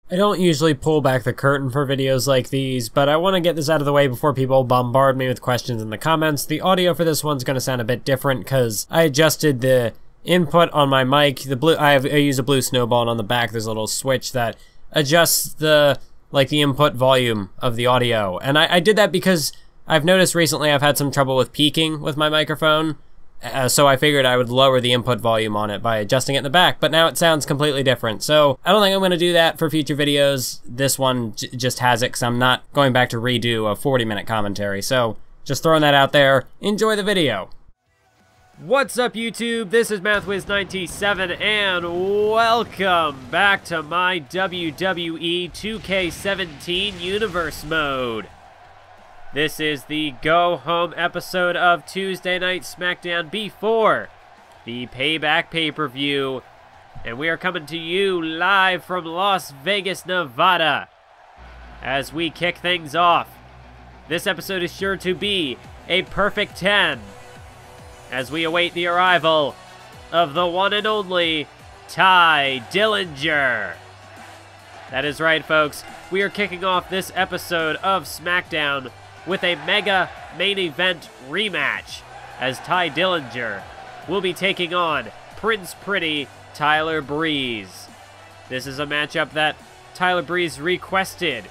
I don't usually pull back the curtain for videos like these, but I want to get this out of the way before people bombard me with questions in the comments. The audio for this one's going to sound a bit different because I adjusted the input on my mic. I use a blue snowball, and on the back there's a little switch that adjusts the input volume of the audio. And I did that because I've noticed recently I've had some trouble with peaking with my microphone. So I figured I would lower the input volume on it by adjusting it in the back, but now it sounds completely different. So I don't think I'm going to do that for future videos. This one just has it because I'm not going back to redo a 40-minute commentary. So just throwing that out there. Enjoy the video. What's up, YouTube? This is MathWiz97 and welcome back to my WWE 2K17 Universe Mode. This is the go-home episode of Tuesday Night SmackDown before the Payback pay-per-view. And we are coming to you live from Las Vegas, Nevada. As we kick things off, this episode is sure to be a perfect 10. As we await the arrival of the one and only Tye Dillinger. That is right, folks. We are kicking off this episode of SmackDown with a mega main event rematch, as Tye Dillinger will be taking on Prince Pretty Tyler Breeze. This is a matchup that Tyler Breeze requested.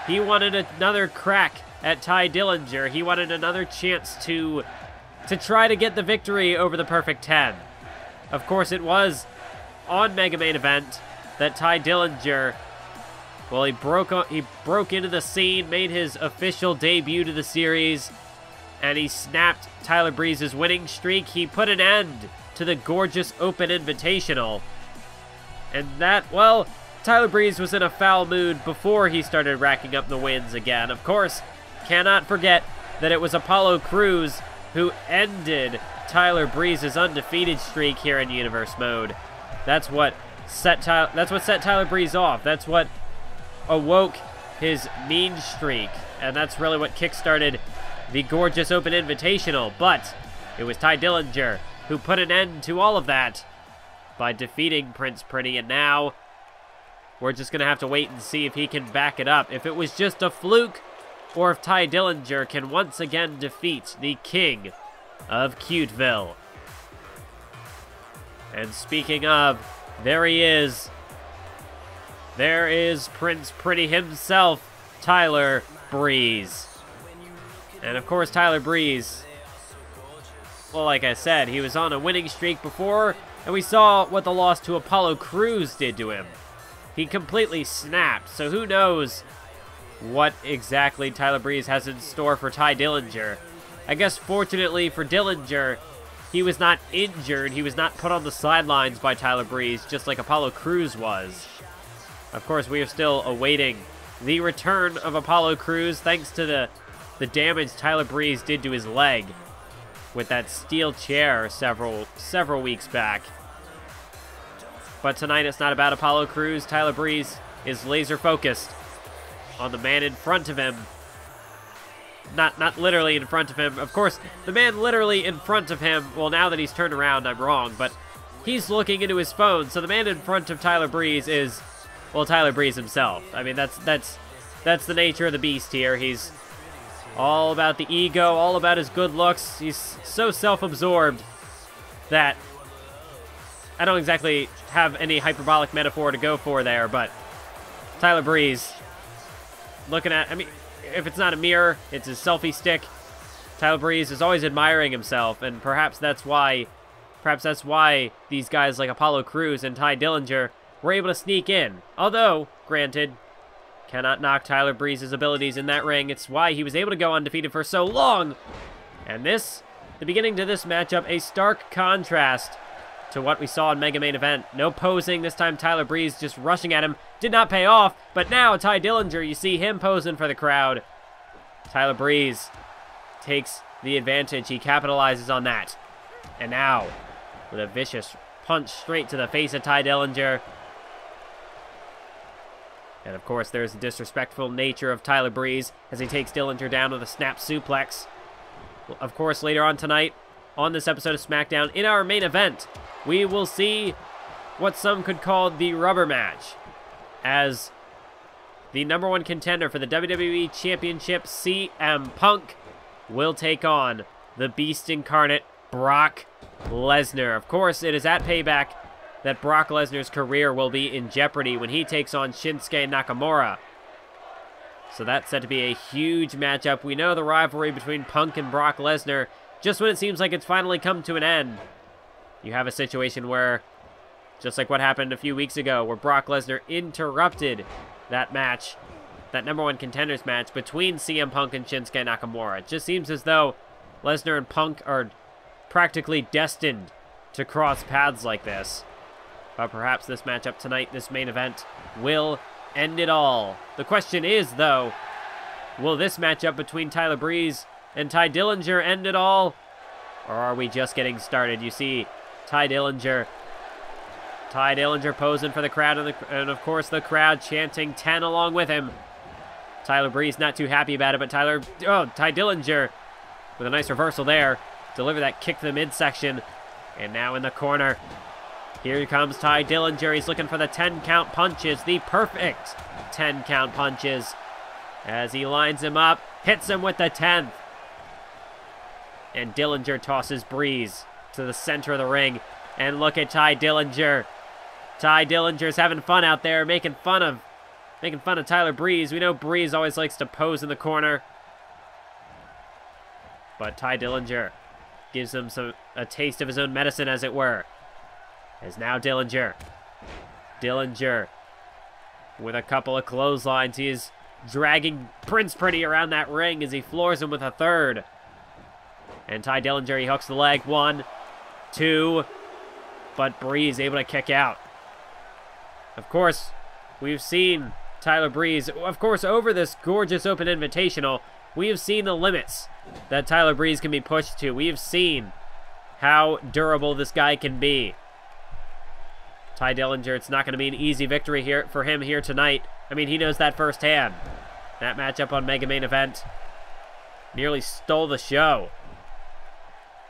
He wanted another crack at Tye Dillinger. He wanted another chance to try to get the victory over the Perfect 10. Of course, it was on Mega Main Event that Tye Dillinger, well, he broke into the scene, made his official debut to the series, and he snapped Tyler Breeze's winning streak. He put an end to the gorgeous Open Invitational. And that, well, Tyler Breeze was in a foul mood before he started racking up the wins again. Of course, cannot forget that it was Apollo Crews who ended Tyler Breeze's undefeated streak here in Universe Mode. That's what set Tyler Breeze off. That's what awoke his mean streak, and that's really what kickstarted the gorgeous Open Invitational. But it was Tye Dillinger who put an end to all of that by defeating Prince Pretty, and now we're just gonna have to wait and see if he can back it up, if it was just a fluke or if Tye Dillinger can once again defeat the king of Cuteville. And speaking of, there he is. There is Prince Pretty himself, Tyler Breeze. And of course, Tyler Breeze, well, like I said, he was on a winning streak before, and we saw what the loss to Apollo Crews did to him. He completely snapped, so who knows what exactly Tyler Breeze has in store for Tye Dillinger. I guess fortunately for Dillinger, he was not injured. He was not put on the sidelines by Tyler Breeze, just like Apollo Crews was. Of course, we are still awaiting the return of Apollo Crews, thanks to the damage Tyler Breeze did to his leg with that steel chair several weeks back. But tonight it's not about Apollo Crews. Tyler Breeze is laser focused on the man in front of him. Not literally in front of him. Of course, the man literally in front of him, well, now that he's turned around, I'm wrong, but he's looking into his phone, so the man in front of Tyler Breeze is, well, Tyler Breeze himself. I mean, that's the nature of the beast here. He's all about the ego, all about his good looks. He's so self-absorbed that I don't exactly have any hyperbolic metaphor to go for there, but Tyler Breeze, looking at, I mean, if it's not a mirror, it's his selfie stick. Tyler Breeze is always admiring himself, and perhaps that's why these guys like Apollo Crews and Tye Dillinger were able to sneak in. Although, granted, cannot knock Tyler Breeze's abilities in that ring. It's why he was able to go undefeated for so long. And this, the beginning to this matchup, a stark contrast to what we saw in Mega Main Event. No posing, this time Tyler Breeze just rushing at him. Did not pay off, but now Tye Dillinger, you see him posing for the crowd. Tyler Breeze takes the advantage. He capitalizes on that. And now, with a vicious punch straight to the face of Tye Dillinger. And of course, there's the disrespectful nature of Tyler Breeze as he takes Dillinger down with a snap suplex. Well, of course, later on tonight, on this episode of SmackDown, in our main event, we will see what some could call the rubber match, as the #1 contender for the WWE Championship, CM Punk, will take on the Beast Incarnate, Brock Lesnar. Of course, it is at Payback that Brock Lesnar's career will be in jeopardy when he takes on Shinsuke Nakamura. So that's set to be a huge matchup. We know the rivalry between Punk and Brock Lesnar, just when it seems like it's finally come to an end, you have a situation where, just like what happened a few weeks ago, where Brock Lesnar interrupted that match, that #1 contenders match between CM Punk and Shinsuke Nakamura. It just seems as though Lesnar and Punk are practically destined to cross paths like this. But perhaps this matchup tonight, this main event, will end it all. The question is, though, will this matchup between Tyler Breeze and Tye Dillinger end it all? Or are we just getting started? You see Tye Dillinger posing for the crowd, and of course the crowd chanting 10 along with him. Tyler Breeze not too happy about it, but Tye Dillinger with a nice reversal there. Deliver that kick to the midsection. And now in the corner, here comes Tye Dillinger. He's looking for the 10 count punches, the perfect 10 count punches. As he lines him up, hits him with the 10th. And Dillinger tosses Breeze to the center of the ring. And look at Tye Dillinger. Tye Dillinger's having fun out there, making fun of Tyler Breeze. We know Breeze always likes to pose in the corner, but Tye Dillinger gives him a taste of his own medicine, as it were. As now Dillinger with a couple of clotheslines. He is dragging Prince Pretty around that ring as he floors him with a third. And Tye Dillinger, he hooks the leg. 1, 2, but Breeze able to kick out. Of course, we've seen Tyler Breeze, of course, over this gorgeous open invitational, we have seen the limits that Tyler Breeze can be pushed to. We have seen how durable this guy can be. Tye Dillinger, it's not going to be an easy victory here for him here tonight. I mean, he knows that firsthand. That matchup on Mega Main Event nearly stole the show.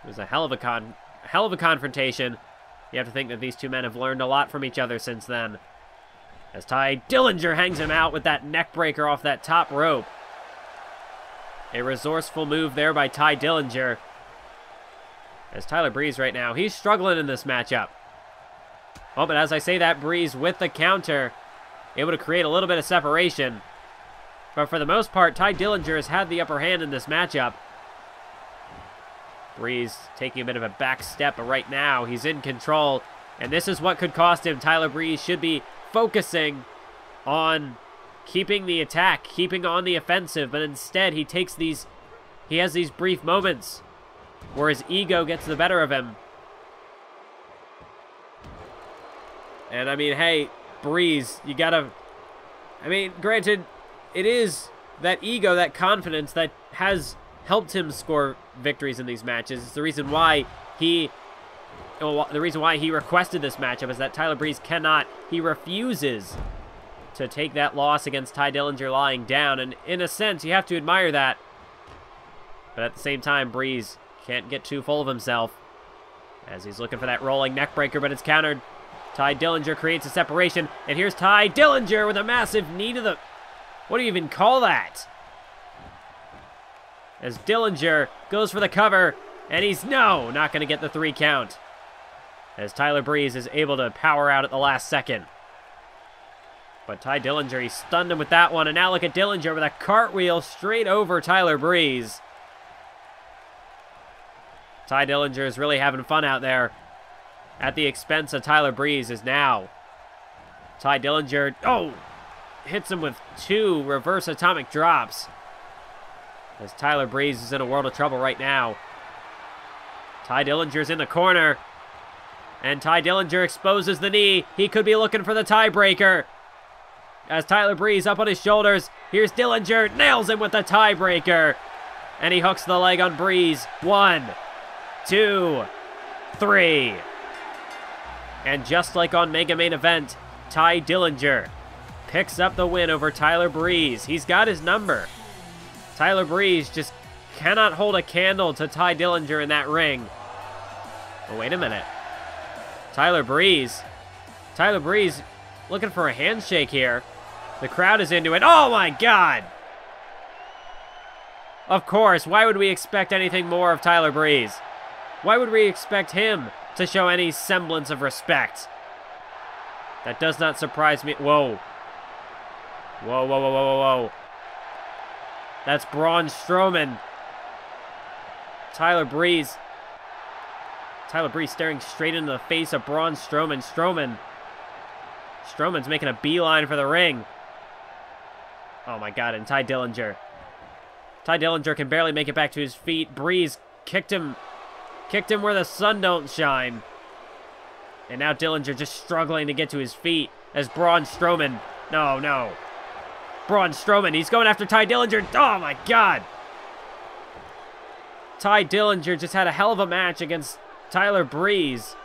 It was a hell of a confrontation. You have to think that these two men have learned a lot from each other since then. As Tye Dillinger hangs him out with that neck breaker off that top rope. A resourceful move there by Tye Dillinger. As Tyler Breeze right now, he's struggling in this matchup. Oh, but as I say that, Breeze with the counter, able to create a little bit of separation. But for the most part, Tye Dillinger has had the upper hand in this matchup. Breeze taking a bit of a back step, but right now he's in control. And this is what could cost him. Tyler Breeze should be focusing on keeping the attack, keeping on the offensive, but instead he has these brief moments where his ego gets the better of him. And I mean, hey, Breeze, you gotta, I mean, granted, it is that ego, that confidence that has helped him score victories in these matches. It's the reason why he requested this matchup, is that Tyler Breeze he refuses to take that loss against Tye Dillinger lying down. And in a sense, you have to admire that. But at the same time, Breeze can't get too full of himself as he's looking for that rolling neck breaker, but it's countered. Tye Dillinger creates a separation, and here's Tye Dillinger with a massive knee to the... What do you even call that? As Dillinger goes for the cover, and he's not going to get the 3 count. As Tyler Breeze is able to power out at the last second. But Tye Dillinger, he stunned him with that one, and now look at Dillinger with a cartwheel straight over Tyler Breeze. Tye Dillinger is really having fun out there at the expense of Tyler Breeze. Is now Tye Dillinger, hits him with 2 reverse atomic drops. As Tyler Breeze is in a world of trouble right now. Tye Dillinger's in the corner. And Tye Dillinger exposes the knee. He could be looking for the tiebreaker. As Tyler Breeze up on his shoulders. Here's Dillinger. Nails him with the tiebreaker. And he hooks the leg on Breeze. 1, 2, 3. And just like on Mega Main Event, Tye Dillinger picks up the win over Tyler Breeze. He's got his number. Tyler Breeze just cannot hold a candle to Tye Dillinger in that ring. Oh, wait a minute. Tyler Breeze looking for a handshake here. The crowd is into it. Oh my God! Of course, why would we expect anything more of Tyler Breeze? Why would we expect him to show any semblance of respect? That does not surprise me. Whoa. Whoa, whoa, whoa, whoa, whoa, whoa. That's Braun Strowman. Tyler Breeze staring straight into the face of Braun Strowman. Strowman's making a beeline for the ring. Oh my God, and Tye Dillinger. Tye Dillinger can barely make it back to his feet. Breeze kicked him where the sun don't shine. And now Dillinger just struggling to get to his feet as Braun Strowman. No. Braun Strowman, he's going after Tye Dillinger. Oh my God. Tye Dillinger just had a hell of a match against Tyler Breeze.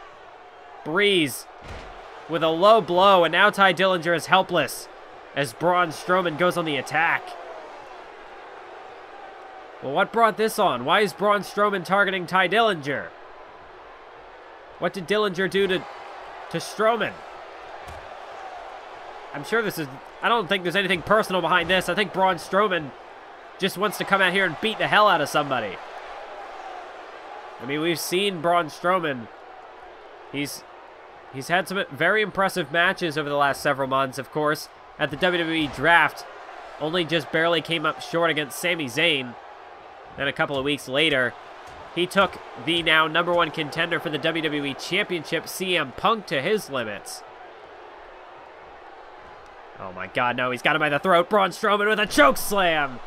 Breeze with a low blow, and now Tye Dillinger is helpless as Braun Strowman goes on the attack. Well, what brought this on? Why is Braun Strowman targeting Tye Dillinger? What did Dillinger do to Strowman? I'm sure this is... I don't think there's anything personal behind this. I think Braun Strowman just wants to come out here and beat the hell out of somebody. I mean, we've seen Braun Strowman. He's had some very impressive matches over the last several months, of course. At the WWE Draft, only just barely came up short against Sami Zayn. Then a couple of weeks later, he took the now #1 contender for the WWE Championship, CM Punk, to his limits. Oh my God, no, he's got him by the throat. Braun Strowman with a choke slam.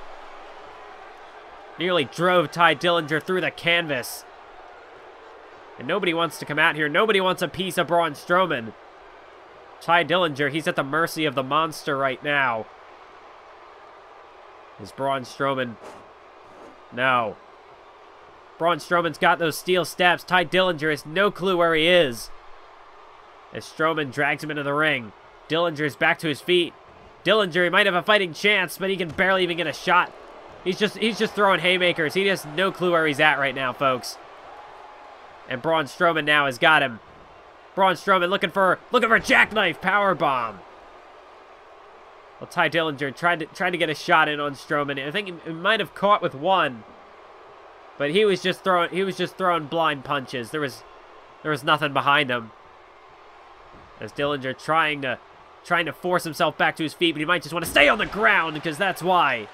Nearly drove Tye Dillinger through the canvas. And nobody wants to come out here. Nobody wants a piece of Braun Strowman. Tye Dillinger, he's at the mercy of the monster right now. Is Braun Strowman... No. Braun Strowman's got those steel steps. Tye Dillinger has no clue where he is. As Strowman drags him into the ring. Dillinger's back to his feet. Dillinger, he might have a fighting chance, but he can barely even get a shot. He's just throwing haymakers. He has no clue where he's at right now, folks. And Braun Strowman now has got him. Braun Strowman looking for jackknife powerbomb. Well, Tye Dillinger tried to get a shot in on Strowman. I think he might have caught with one, but he was just throwing blind punches. There was nothing behind him. As Dillinger trying to force himself back to his feet, but he might just want to stay on the ground, because that's why.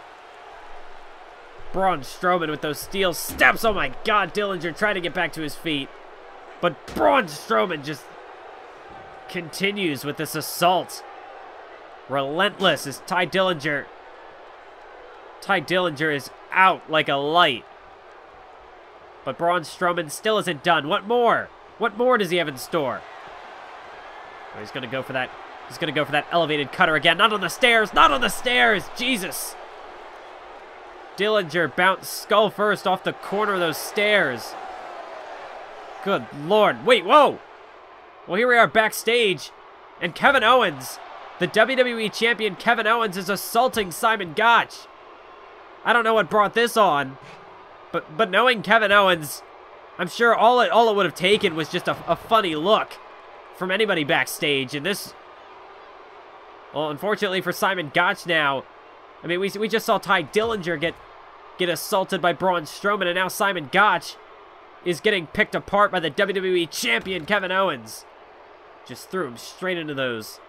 Braun Strowman with those steel steps. Oh my God, Dillinger trying to get back to his feet, but Braun Strowman just continues with this assault. Relentless as Tye Dillinger. Tye Dillinger is out like a light. But Braun Strowman still isn't done. What more? What more does he have in store? Oh, he's gonna go for that. He's gonna go for that elevated cutter again. Not on the stairs. Not on the stairs. Jesus. Dillinger bounced skull first off the corner of those stairs. Good Lord. Wait, whoa. Well, here we are backstage, and Kevin Owens, the WWE Champion Kevin Owens, is assaulting Simon Gotch. I don't know what brought this on, but knowing Kevin Owens, I'm sure all it would have taken was just a funny look from anybody backstage. And this, well, unfortunately for Simon Gotch now, I mean, we just saw Tye Dillinger get assaulted by Braun Strowman, and now Simon Gotch is getting picked apart by the WWE Champion Kevin Owens. Just threw him straight into those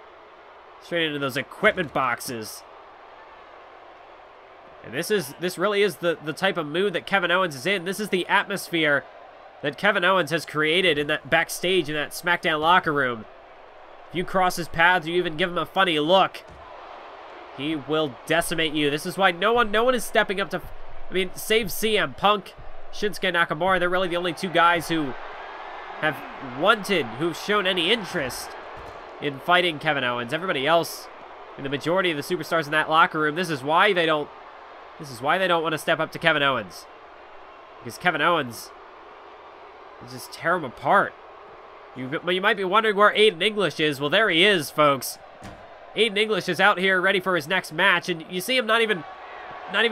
equipment boxes. And this really is the type of mood that Kevin Owens is in. This is the atmosphere that Kevin Owens has created in that backstage, in that SmackDown locker room. If you cross his path, or you even give him a funny look, he will decimate you. This is why no one is stepping up to... I mean, save CM Punk, Shinsuke Nakamura. They're really the only two guys who've shown any interest in fighting Kevin Owens. Everybody else, and the majority of the superstars in that locker room, this is why they don't want to step up to Kevin Owens. Because Kevin Owens will just tear him apart. You might be wondering where Aiden English is. Well, there he is, folks. Aiden English is out here ready for his next match, and you see him not even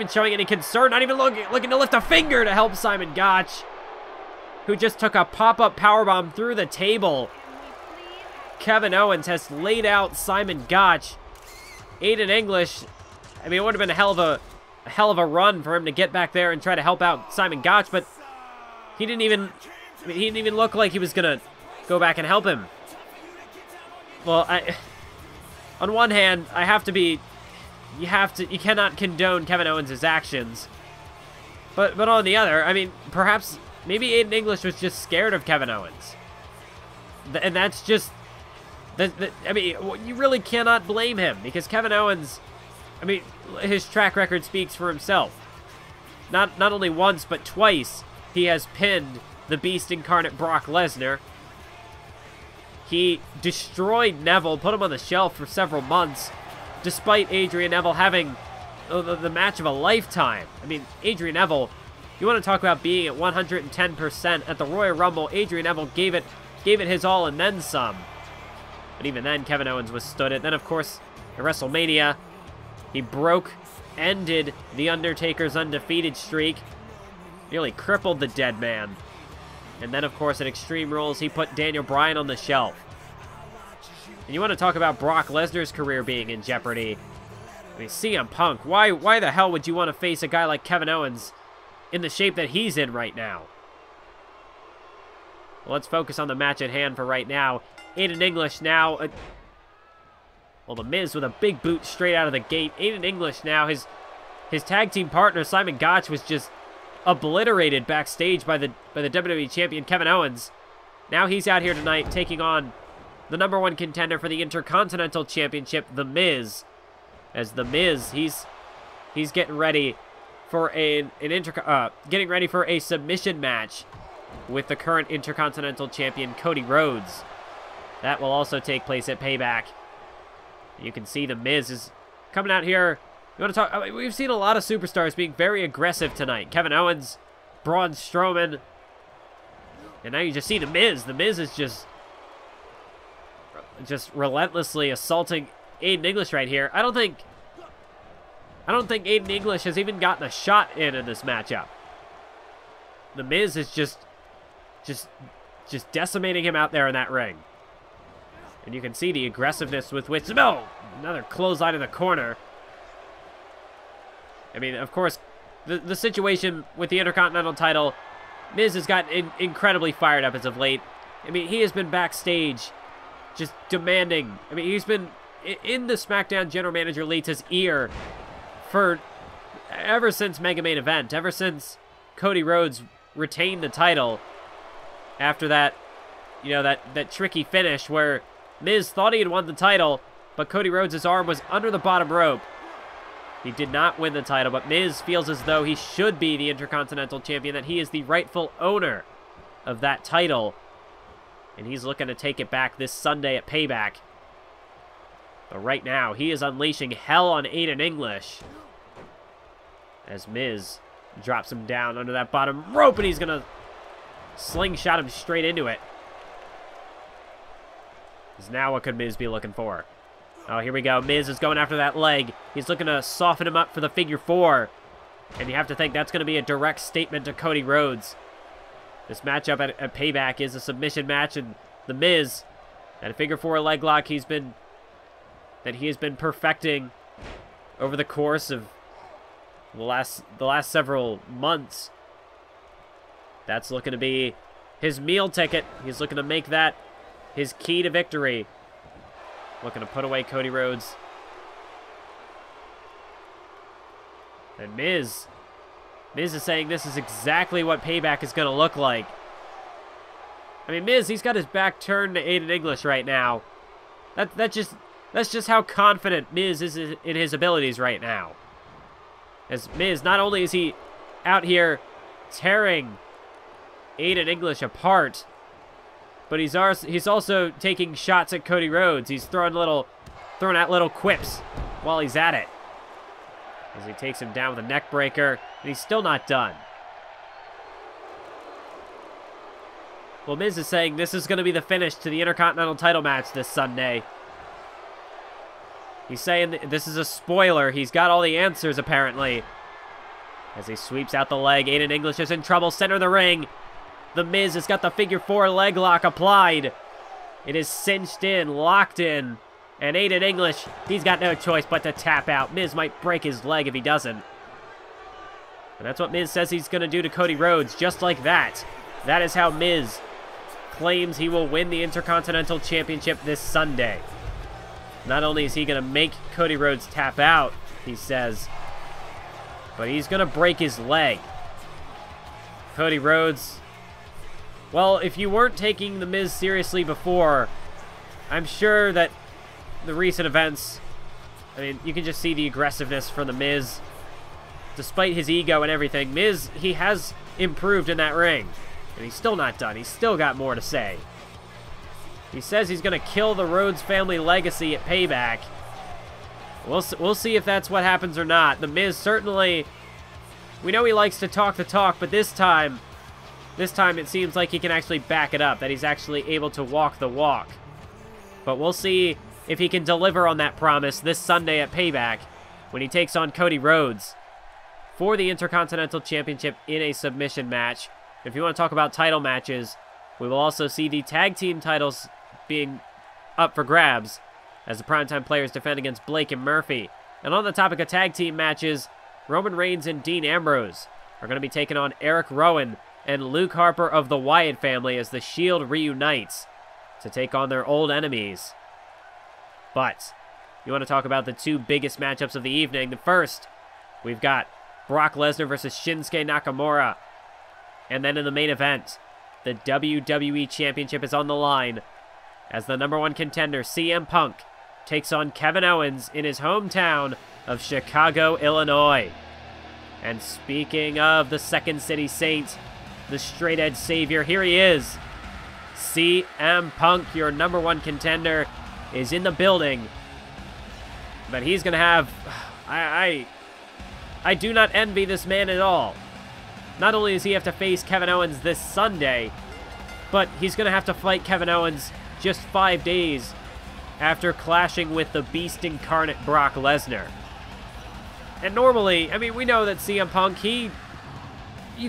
showing any concern, not even looking to lift a finger to help Simon Gotch, who just took a pop-up powerbomb through the table. Kevin Owens has laid out Simon Gotch Aiden English, I mean, it would have been a hell of a run for him to get back there and try to help out Simon Gotch, but he didn't even look like he was gonna go back and help him. Well, on one hand, you cannot condone Kevin Owens' actions. But on the other, I mean, perhaps, maybe Aiden English was just scared of Kevin Owens. And that's just, I mean, you really cannot blame him, because Kevin Owens, I mean, his track record speaks for himself. Not only once, but twice, he has pinned the Beast Incarnate Brock Lesnar. He destroyed Neville, put him on the shelf for several months, despite Adrian Neville having the match of a lifetime. I mean, Adrian Neville, you want to talk about being at 110% at the Royal Rumble, Adrian Neville gave it his all and then some. But even then, Kevin Owens withstood it. Then, of course, at WrestleMania, he ended The Undertaker's undefeated streak, nearly crippled the dead man. And then, of course, at Extreme Rules, he put Daniel Bryan on the shelf. And you want to talk about Brock Lesnar's career being in jeopardy. I mean, CM Punk, why the hell would you want to face a guy like Kevin Owens in the shape that he's in right now? Well, let's focus on the match at hand for right now. Aiden English now, well, The Miz with a big boot straight out of the gate. Aiden English now, his tag team partner, Simon Gotch, was just obliterated backstage by the WWE Champion, Kevin Owens. Now he's out here tonight taking on the _1 contender for the Intercontinental Championship, The Miz. As The Miz, he's getting ready for getting ready for a submission match with the current Intercontinental Champion, Cody Rhodes. That will also take place at Payback. You can see The Miz is coming out here. You want to talk? I mean, we've seen a lot of superstars being very aggressive tonight. Kevin Owens, Braun Strowman, and now you just see The Miz. The Miz is just relentlessly assaulting Aiden English right here. I don't think Aiden English has even gotten a shot in this matchup. The Miz is just decimating him out there in that ring. And you can see the aggressiveness with which, no, another clothesline in the corner. I mean, of course, the situation with the Intercontinental title, Miz has gotten incredibly fired up as of late. I mean, he has been backstage just demanding. I mean, he's been in the SmackDown general manager Lita's ear for ever since Mega Main Event, ever since Cody Rhodes retained the title after that, you know, that tricky finish where Miz thought he had won the title, but Cody Rhodes' arm was under the bottom rope. He did not win the title, but Miz feels as though he should be the Intercontinental Champion, that he is the rightful owner of that title. And he's looking to take it back this Sunday at Payback. But right now, he is unleashing hell on Aiden English. As Miz drops him down under that bottom rope, and he's going to slingshot him straight into it. Because now what could Miz be looking for? Oh, here we go. Miz is going after that leg. He's looking to soften him up for the figure 4. And you have to think that's going to be a direct statement to Cody Rhodes. This matchup at Payback is a submission match, and The Miz, that figure 4 leg lock he has been perfecting over the course of the last several months. That's looking to be his meal ticket. He's looking to make that his key to victory. Looking to put away Cody Rhodes. And Miz is saying this is exactly what Payback is going to look like. I mean, Miz, he's got his back turned to Aiden English right now. That's just how confident Miz is in his abilities right now. As Miz, not only is he out here tearing Aiden English apart, but he's also taking shots at Cody Rhodes. He's throwing out little quips while he's at it. As he takes him down with a neck breaker, and he's still not done. Well, Miz is saying this is going to be the finish to the Intercontinental title match this Sunday. He's saying this is a spoiler. He's got all the answers, apparently. As he sweeps out the leg, Aiden English is in trouble, center of the ring. The Miz has got the figure 4 leg lock applied. It is cinched in, locked in, And Aiden English, he's got no choice but to tap out. Miz might break his leg if he doesn't. And that's what Miz says he's going to do to Cody Rhodes, just like that. That is how Miz claims he will win the Intercontinental Championship this Sunday. Not only is he going to make Cody Rhodes tap out, he says, but he's going to break his leg. Cody Rhodes, well, if you weren't taking The Miz seriously before, I'm sure that the recent events, I mean, you can just see the aggressiveness from The Miz. Despite his ego and everything, Miz, he has improved in that ring. And he's still not done. He's still got more to say. He says he's going to kill the Rhodes family legacy at Payback. We'll see if that's what happens or not. The Miz certainly, we know he likes to talk the talk, but this time it seems like he can actually back it up, that he's actually able to walk the walk. But we'll see if he can deliver on that promise this Sunday at Payback when he takes on Cody Rhodes for the Intercontinental Championship in a submission match. If you want to talk about title matches, we will also see the tag team titles being up for grabs as the Primetime Players defend against Blake and Murphy. And on the topic of tag team matches, Roman Reigns and Dean Ambrose are going to be taking on Eric Rowan and Luke Harper of the Wyatt family as the Shield reunites to take on their old enemies. But you want to talk about the two biggest matchups of the evening. The first, we've got Brock Lesnar versus Shinsuke Nakamura. And then in the main event, the WWE Championship is on the line as the #1 contender, CM Punk, takes on Kevin Owens in his hometown of Chicago, Illinois. And speaking of the Second City Saint, the straight edge savior, here he is. CM Punk, your #1 contender, is in the building. But he's going to have... I do not envy this man at all. Not only does he have to face Kevin Owens this Sunday, but he's going to have to fight Kevin Owens just 5 days after clashing with the Beast Incarnate Brock Lesnar. And normally, I mean, we know that CM Punk, you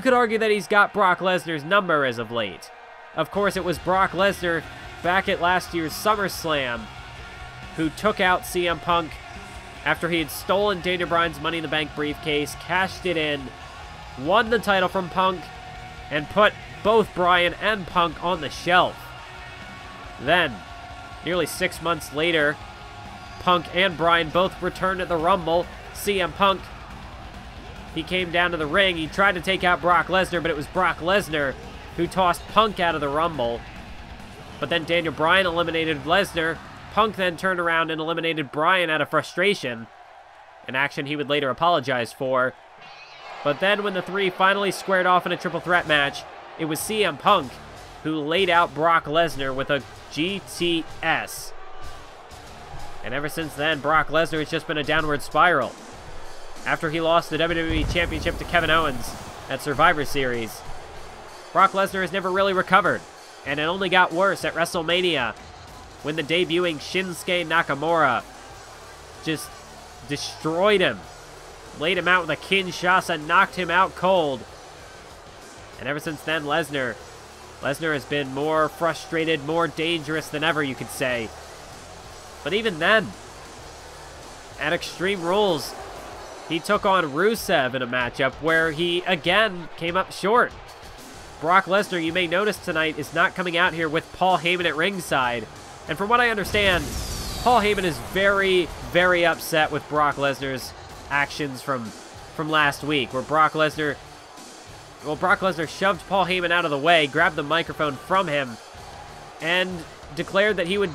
could argue that he's got Brock Lesnar's number as of late. Of course, it was Brock Lesnar back at last year's SummerSlam who took out CM Punk after he had stolen Daniel Bryan's Money in the Bank briefcase, cashed it in, won the title from Punk, and put both Bryan and Punk on the shelf. Then, nearly 6 months later, Punk and Bryan both returned at the Rumble. CM Punk, he came down to the ring. He tried to take out Brock Lesnar, but it was Brock Lesnar who tossed Punk out of the Rumble. But then Daniel Bryan eliminated Lesnar. Punk then turned around and eliminated Bryan out of frustration, an action he would later apologize for. But then when the three finally squared off in a triple threat match, it was CM Punk who laid out Brock Lesnar with a GTS. And ever since then, Brock Lesnar has just been a downward spiral. After he lost the WWE Championship to Kevin Owens at Survivor Series, Brock Lesnar has never really recovered, and it only got worse at WrestleMania when the debuting Shinsuke Nakamura just destroyed him, laid him out with a Kinshasa, knocked him out cold. And ever since then, Lesnar has been more frustrated, more dangerous than ever, you could say. But even then, at Extreme Rules, he took on Rusev in a matchup where he, again, came up short. Brock Lesnar, you may notice tonight, is not coming out here with Paul Heyman at ringside. And from what I understand, Paul Heyman is very, very upset with Brock Lesnar's actions from last week, where Brock Lesnar shoved Paul Heyman out of the way, grabbed the microphone from him, and declared that he would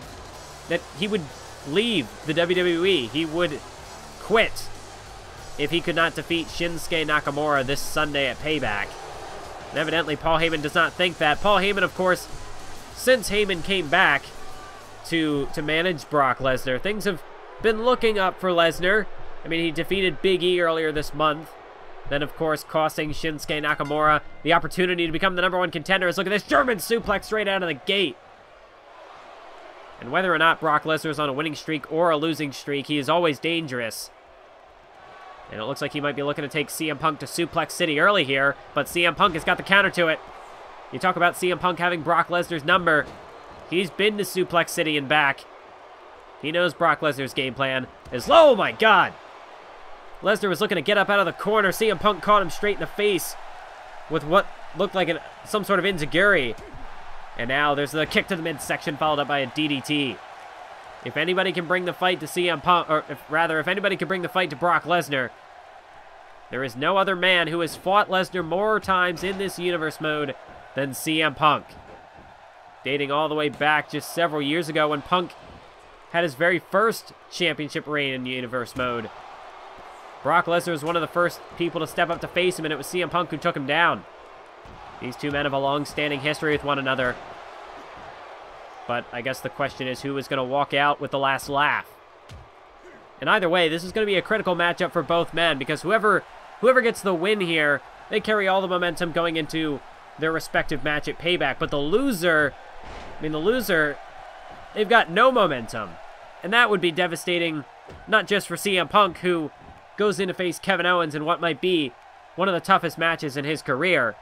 leave the WWE. He would quit if he could not defeat Shinsuke Nakamura this Sunday at Payback. And evidently, Paul Heyman does not think that. Paul Heyman, of course, since Heyman came back to manage Brock Lesnar, things have been looking up for Lesnar. I mean, he defeated Big E earlier this month. Then, of course, costing Shinsuke Nakamura the opportunity to become the #1 contender. Let's look at this German suplex straight out of the gate. And whether or not Brock Lesnar is on a winning streak or a losing streak, he is always dangerous. And it looks like he might be looking to take CM Punk to Suplex City early here, but CM Punk has got the counter to it. You talk about CM Punk having Brock Lesnar's number. He's been to Suplex City and back. He knows Brock Lesnar's game plan is, oh my god! Lesnar was looking to get up out of the corner. CM Punk caught him straight in the face with what looked like some sort of enziguri. And now there's the kick to the midsection followed up by a DDT. If anybody can bring the fight to CM Punk, or if anybody can bring the fight to Brock Lesnar, there is no other man who has fought Lesnar more times in this universe mode than CM Punk. Dating all the way back just several years ago when Punk had his very first championship reign in universe mode. Brock Lesnar was one of the first people to step up to face him, and it was CM Punk who took him down. These two men have a long-standing history with one another. But I guess the question is who is going to walk out with the last laugh. And either way, this is going to be a critical matchup for both men, because whoever gets the win here, they carry all the momentum going into their respective match at Payback. But the loser, they've got no momentum. And that would be devastating, not just for CM Punk, who goes in to face Kevin Owens in what might be one of the toughest matches in his career,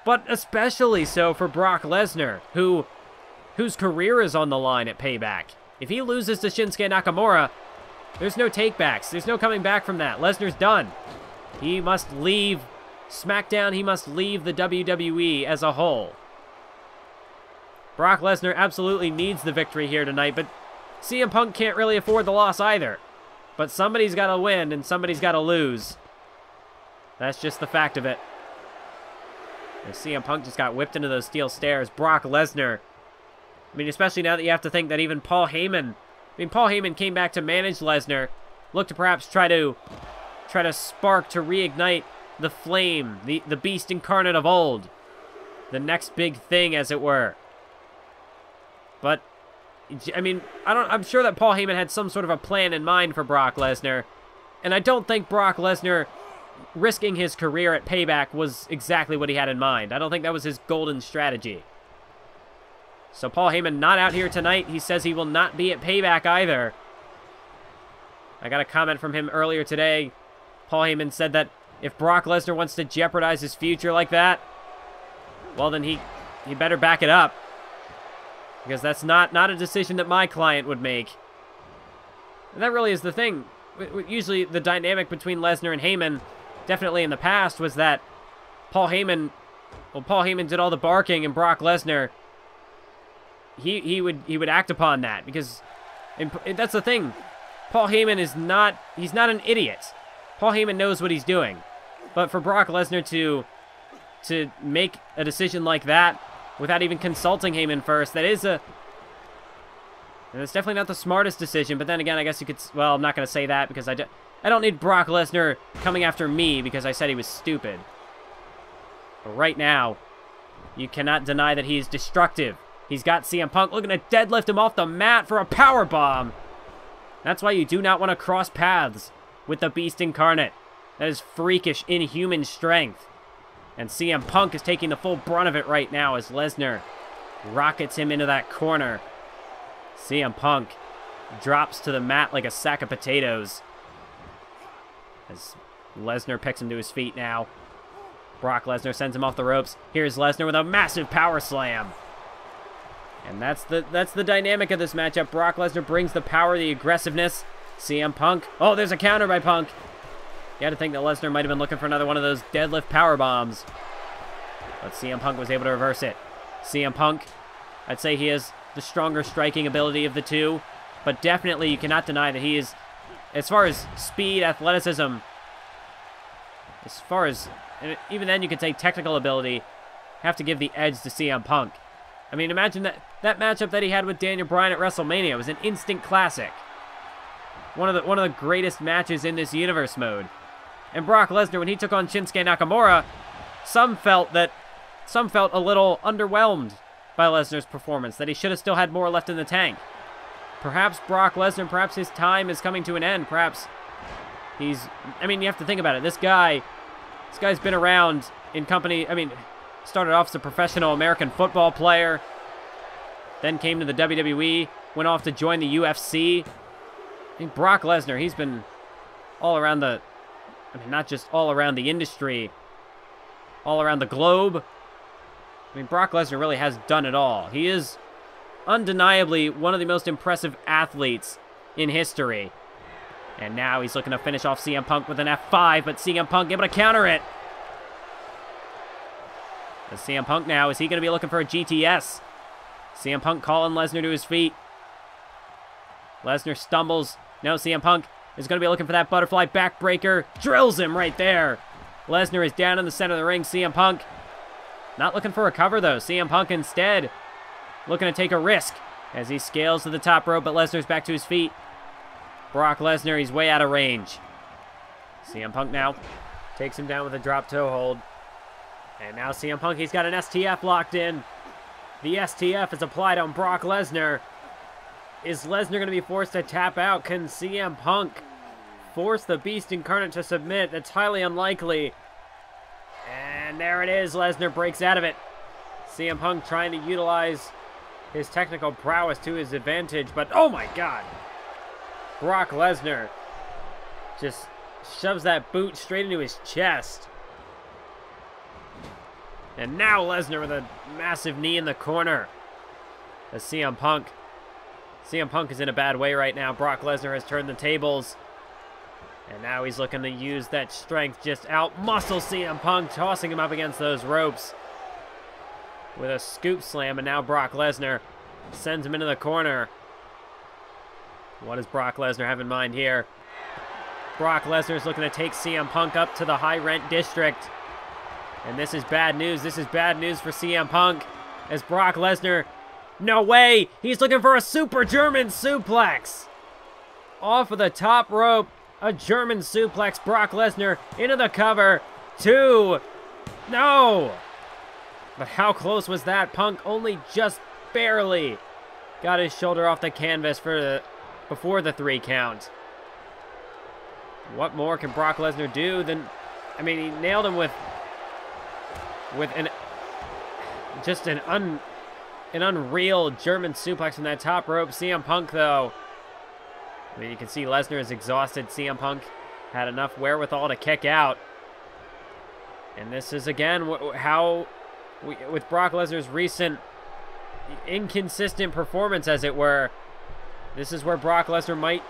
but especially so for Brock Lesnar, whose career is on the line at Payback. If he loses to Shinsuke Nakamura, there's no takebacks. There's no coming back from that. Lesnar's done. He must leave SmackDown. He must leave the WWE as a whole. Brock Lesnar absolutely needs the victory here tonight, but CM Punk can't really afford the loss either. But somebody's got to win and somebody's got to lose. That's just the fact of it. And CM Punk just got whipped into those steel stairs. Brock Lesnar. I mean, especially now that you have to think that even Paul Heyman... Paul Heyman came back to manage Lesnar. Looked to perhaps try to spark, to reignite the flame. The beast incarnate of old. The next big thing, as it were. But... I mean, I'm sure that Paul Heyman had some sort of a plan in mind for Brock Lesnar. And I don't think Brock Lesnar risking his career at Payback was exactly what he had in mind. I don't think that was his golden strategy. So Paul Heyman not out here tonight. He says he will not be at Payback either. I got a comment from him earlier today. Paul Heyman said that if Brock Lesnar wants to jeopardize his future like that, well then he better back it up. Because that's not a decision that my client would make. And that really is the thing. Usually the dynamic between Lesnar and Heyman, definitely in the past, was that Paul Heyman did all the barking, and Brock Lesnar, he would act upon that. Because that's the thing. Paul Heyman he's not an idiot. Paul Heyman knows what he's doing. But for Brock Lesnar to make a decision like that without even consulting Heyman first, it's definitely not the smartest decision. But then again, I guess you could, well, I'm not going to say that because I don't need Brock Lesnar coming after me because I said he was stupid. But right now, you cannot deny that he's destructive. He's got CM Punk looking to deadlift him off the mat for a powerbomb. That's why you do not want to cross paths with the Beast Incarnate. That is freakish, inhuman strength. And CM Punk is taking the full brunt of it right now as Lesnar rockets him into that corner. CM Punk drops to the mat like a sack of potatoes as Lesnar picks him to his feet now. Brock Lesnar sends him off the ropes. Here's Lesnar with a massive power slam. And that's the dynamic of this matchup. Brock Lesnar brings the power, the aggressiveness. CM Punk. Oh, there's a counter by Punk. You had to think that Lesnar might have been looking for another one of those deadlift power bombs. But CM Punk was able to reverse it. CM Punk, I'd say he has the stronger striking ability of the two. But definitely you cannot deny that he is, as far as speed, athleticism, as far as, and even then you could say technical ability, have to give the edge to CM Punk. I mean, imagine that matchup that he had with Daniel Bryan at WrestleMania. It was an instant classic. One of the greatest matches in this universe mode. And Brock Lesnar, when he took on Shinsuke Nakamura, some felt a little underwhelmed by Lesnar's performance, that he should have still had more left in the tank. Perhaps Brock Lesnar, perhaps his time is coming to an end. Perhaps you have to think about it. This guy's been around in company, started off as a professional American football player, then came to the WWE, went off to join the UFC. I think Brock Lesnar, he's been all around not just all around the industry, all around the globe. Brock Lesnar really has done it all. He is undeniably one of the most impressive athletes in history. And now he's looking to finish off CM Punk with an F5, but CM Punk able to counter it. As CM Punk now, is he going to be looking for a GTS? CM Punk calling Lesnar to his feet. Lesnar stumbles. No, CM Punk is going to be looking for that butterfly backbreaker. Drills him right there. Lesnar is down in the center of the ring. CM Punk not looking for a cover, though. CM Punk instead looking to take a risk as he scales to the top rope, but Lesnar's back to his feet. Brock Lesnar, he's way out of range. CM Punk now takes him down with a drop toe hold. And now CM Punk, he's got an STF locked in. The STF is applied on Brock Lesnar. Is Lesnar going to be forced to tap out? Can CM Punk force the Beast Incarnate to submit? That's highly unlikely. And there it is. Lesnar breaks out of it. CM Punk trying to utilize his technical prowess to his advantage. But, oh my God. Brock Lesnar just shoves that boot straight into his chest. And now Lesnar with a massive knee in the corner. As CM Punk is in a bad way right now. Brock Lesnar has turned the tables. And now he's looking to use that strength, just out-muscle CM Punk, tossing him up against those ropes with a scoop slam. And now Brock Lesnar sends him into the corner. What does Brock Lesnar have in mind here? Brock Lesnar is looking to take CM Punk up to the high rent district. And this is bad news. This is bad news for CM Punk. As Brock Lesnar, no way! He's looking for a super German suplex. Off of the top rope, a German suplex. Brock Lesnar into the cover. 2. No! But how close was that? Punk only just barely got his shoulder off the canvas before the 3 count. What more can Brock Lesnar do than... I mean, he nailed him with an unreal German suplex from that top rope. CM Punk, though, I mean, you can see Lesnar is exhausted. CM Punk had enough wherewithal to kick out. And this is, again, with Brock Lesnar's recent inconsistent performance, as it were, this is where Brock Lesnar might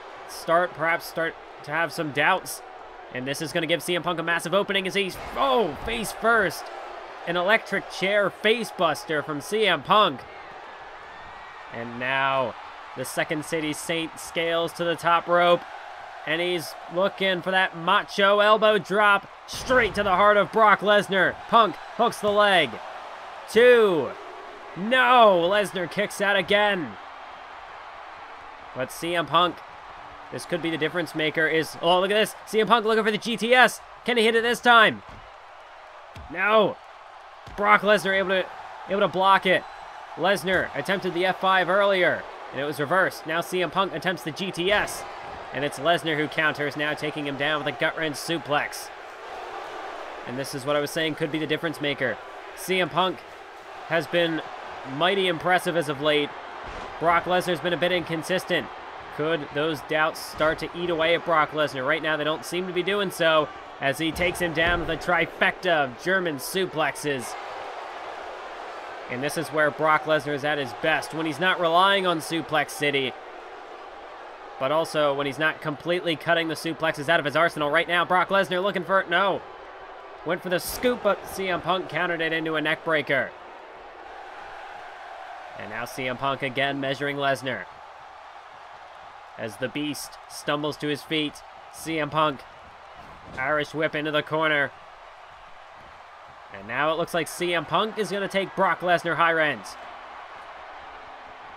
perhaps start to have some doubts. And this is going to give CM Punk a massive opening as he's, face first. An electric chair face buster from CM Punk. And now the Second City Saint scales to the top rope. And he's looking for that macho elbow drop straight to the heart of Brock Lesnar. Punk hooks the leg. 2. No! Lesnar kicks out again. But CM Punk, this could be the difference maker, oh, look at this. CM Punk looking for the GTS. Can he hit it this time? No. Brock Lesnar able to block it. Lesnar attempted the F5 earlier, and it was reversed. Now CM Punk attempts the GTS, and it's Lesnar who counters, now taking him down with a gut-wrench suplex. And this is what I was saying could be the difference maker. CM Punk has been mighty impressive as of late. Brock Lesnar's been a bit inconsistent. Could those doubts start to eat away at Brock Lesnar? Right now, they don't seem to be doing so, as he takes him down with a trifecta of German suplexes. And this is where Brock Lesnar is at his best, when he's not relying on Suplex City, but also when he's not completely cutting the suplexes out of his arsenal. Right now, Brock Lesnar looking for it. No. Went for the scoop, but CM Punk countered it into a neck breaker. And now CM Punk again measuring Lesnar. As the Beast stumbles to his feet, CM Punk, Irish whip into the corner. And now it looks like CM Punk is going to take Brock Lesnar high rent.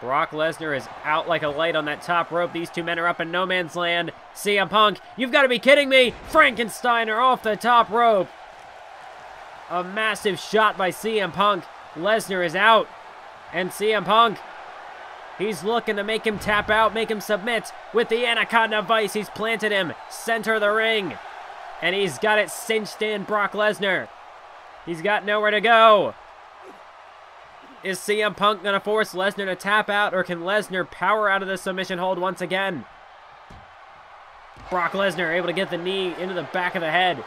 Brock Lesnar is out like a light on that top rope. These two men are up in no man's land. CM Punk, you've got to be kidding me! Frankensteiner off the top rope. A massive shot by CM Punk. Lesnar is out. And CM Punk, he's looking to make him tap out, make him submit. With the Anaconda Vice, he's planted him. Center of the ring. And he's got it cinched in, Brock Lesnar. He's got nowhere to go. Is CM Punk going to force Lesnar to tap out, or can Lesnar power out of the submission hold once again? Brock Lesnar able to get the knee into the back of the head.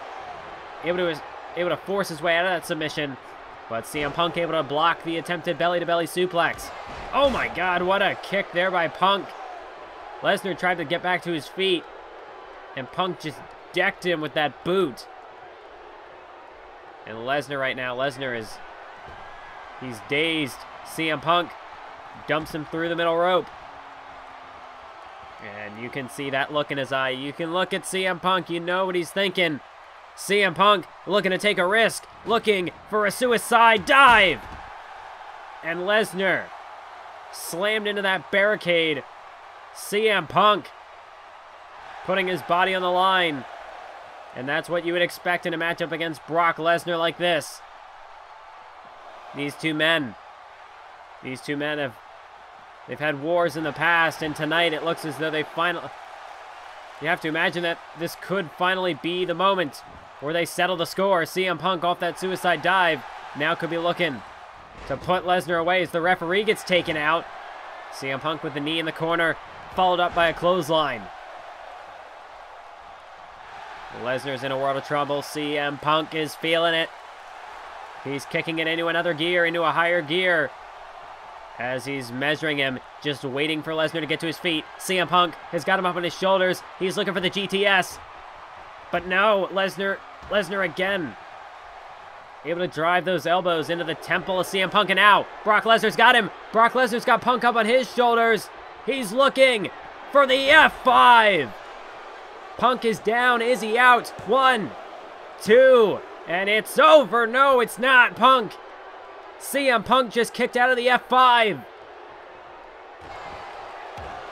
Able to force his way out of that submission. But CM Punk able to block the attempted belly-to-belly suplex. Oh my god, what a kick there by Punk. Lesnar tried to get back to his feet, and Punk just decked him with that boot. And Lesnar right now, he's dazed. CM Punk dumps him through the middle rope. And you can see that look in his eye. You can look at CM Punk, you know what he's thinking. CM Punk looking to take a risk, looking for a suicide dive. And Lesnar slammed into that barricade. CM Punk putting his body on the line. And that's what you would expect in a matchup against Brock Lesnar like this. These two men they've had wars in the past, and tonight it looks as though they finally... You have to imagine that this could finally be the moment where they settle the score. CM Punk off that suicide dive now could be looking to put Lesnar away as the referee gets taken out. CM Punk with the knee in the corner, followed up by a clothesline. Lesnar's in a world of trouble. CM Punk is feeling it. He's kicking it into another gear, into a higher gear, as he's measuring him, just waiting for Lesnar to get to his feet. CM Punk has got him up on his shoulders. He's looking for the GTS. But no, Lesnar again. Able to drive those elbows into the temple of CM Punk, and now Brock Lesnar's got him. Brock Lesnar's got Punk up on his shoulders. He's looking for the F5. Punk is down. Is he out? 1, 2, and it's over. No, it's not. Punk. CM Punk just kicked out of the F5.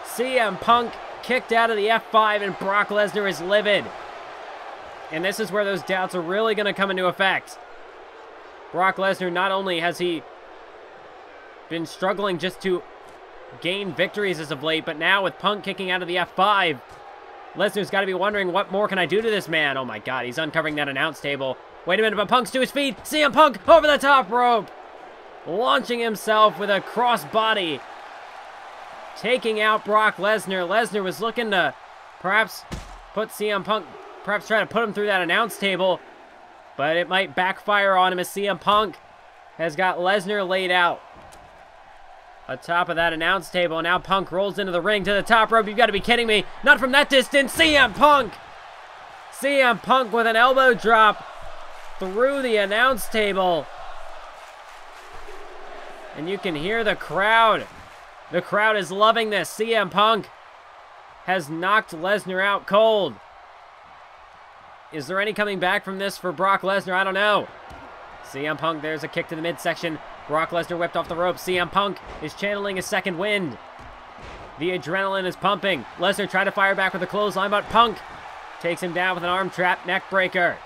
CM Punk kicked out of the F5, and Brock Lesnar is livid. And this is where those doubts are really going to come into effect. Brock Lesnar, not only has he been struggling just to gain victories as of late, but now with Punk kicking out of the F5, Lesnar's got to be wondering, what more can I do to this man? Oh my god, he's uncovering that announce table. Wait a minute, but Punk's to his feet. CM Punk over the top rope, launching himself with a crossbody, taking out Brock Lesnar. Lesnar was looking to perhaps put CM Punk, perhaps try to put him through that announce table, but it might backfire on him as CM Punk has got Lesnar laid out atop of that announce table. And now Punk rolls into the ring to the top rope. You've got to be kidding me. Not from that distance. CM Punk. CM Punk with an elbow drop through the announce table. And you can hear the crowd. The crowd is loving this. CM Punk has knocked Lesnar out cold. Is there any coming back from this for Brock Lesnar? I don't know. CM Punk, there's a kick to the midsection. Brock Lesnar whipped off the rope. CM Punk is channeling his second wind. The adrenaline is pumping. Lesnar tried to fire back with a clothesline, but Punk takes him down with an arm trap neck breaker.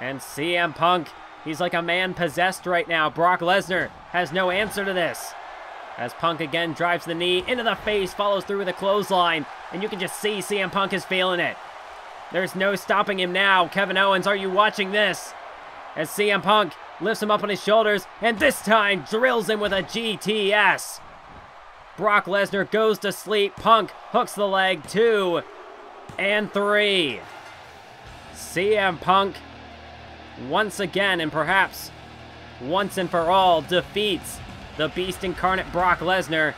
And CM Punk, he's like a man possessed right now. Brock Lesnar has no answer to this, as Punk again drives the knee into the face, follows through with a clothesline, and you can just see CM Punk is feeling it. There's no stopping him now. Kevin Owens, are you watching this? As CM Punk lifts him up on his shoulders, and this time drills him with a GTS. Brock Lesnar goes to sleep. Punk hooks the leg. 2 and 3. CM Punk once again, and perhaps once and for all, defeats the Beast Incarnate Brock Lesnar.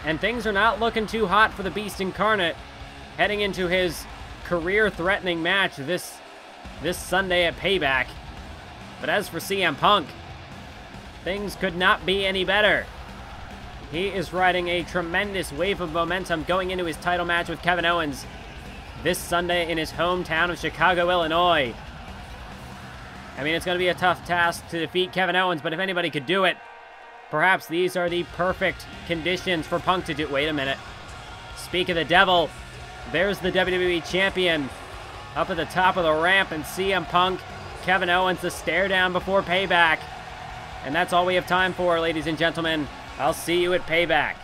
And things are not looking too hot for the Beast Incarnate heading into his career-threatening match this Sunday at Payback. But as for CM Punk, things could not be any better. He is riding a tremendous wave of momentum going into his title match with Kevin Owens this Sunday in his hometown of Chicago, Illinois. I mean, it's going to be a tough task to defeat Kevin Owens, but if anybody could do it, perhaps these are the perfect conditions for Punk to do. Wait a minute. Speak of the devil, there's the WWE Champion up at the top of the ramp, and CM Punk, Kevin Owens, the stare down before Payback. And that's all we have time for, ladies and gentlemen. I'll see you at Payback.